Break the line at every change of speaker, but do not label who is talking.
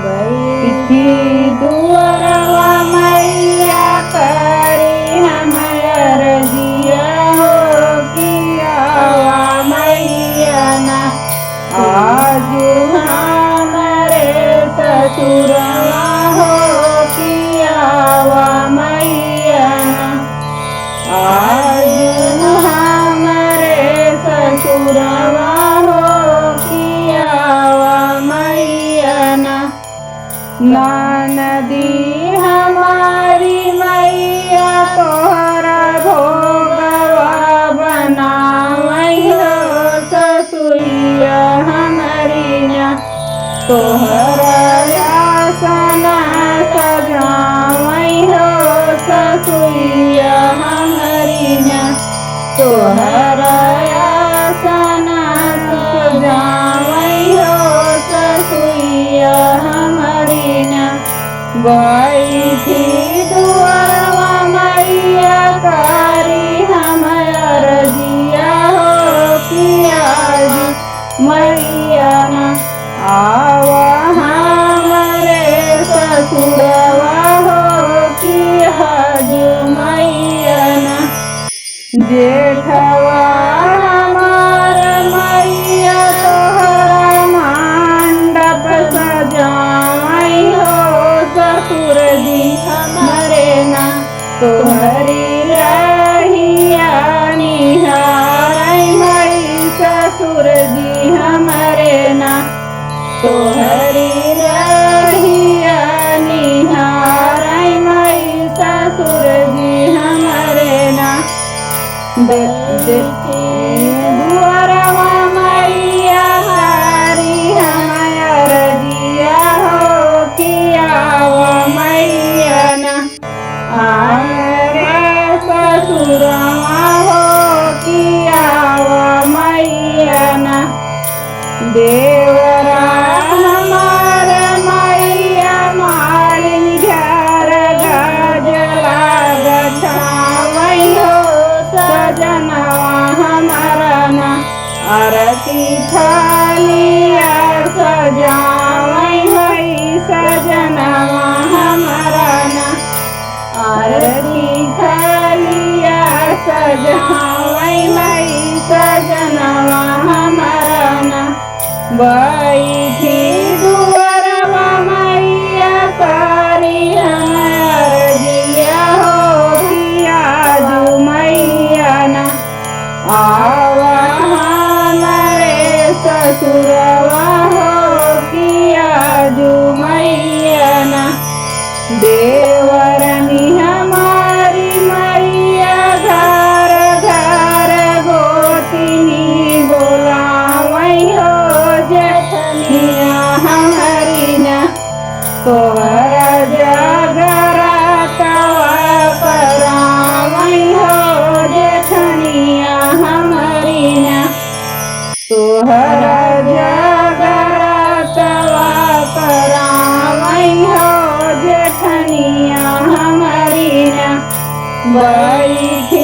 बैठी दुअरवा मैया करी हमर जिया हो कियावा मैया ना आजू हमरे ससुरवा हो कियावा मैया ना आजू हमरे ससुरवा हो कियावा मैया ना नदी हमारी मैया तोहरा भोगवा बनावई हो ससुइया हमारी ना तोहरा आसना सजावई हो ससुइया हमारी ना तोहरा आसना सजावई हो ससुइया हमारी ना बैठी दुअरवा मैया करी हमर जिया हो पियाजी मैया ना आवा हमरे ससुरवा हो पियाजी मैया ना जेठवा हमार मैया तोहरा मंडप सजावई हो ससुर जी हमरे ना तोहरी रहिया निहारई मई ससुर जी हमरे ना तोहरी रहिया निहारई मई ससुर जी हमरे ना दुअरवा मैया करी हमर जिया हो कियावा मैया ना हमरे ससुरवा हो कियावा मैया ना देवरा हमार मैया मालिन घर गजला गछावई हो सजनवा हमारा ना आरती थालिया सजावई हई सजनवा हमारा ना आरती थालिया सजावई हई सजनवा हमारा ना बैठी दुअरवा मैया करी हमर जिया हो पियाजू मैया ना आवा हमरे ससुरवा हो पियाजू मैया ना देवरनी हमारी मैया घर घर गोतिनी बोलावई हो जेठनिया हमारी ना तोहरा जगरा कवा करावई हो जेठनिया हमारी ना तोहरा जगरा कवा करावई हो जेठनिया हमारी ना बैठी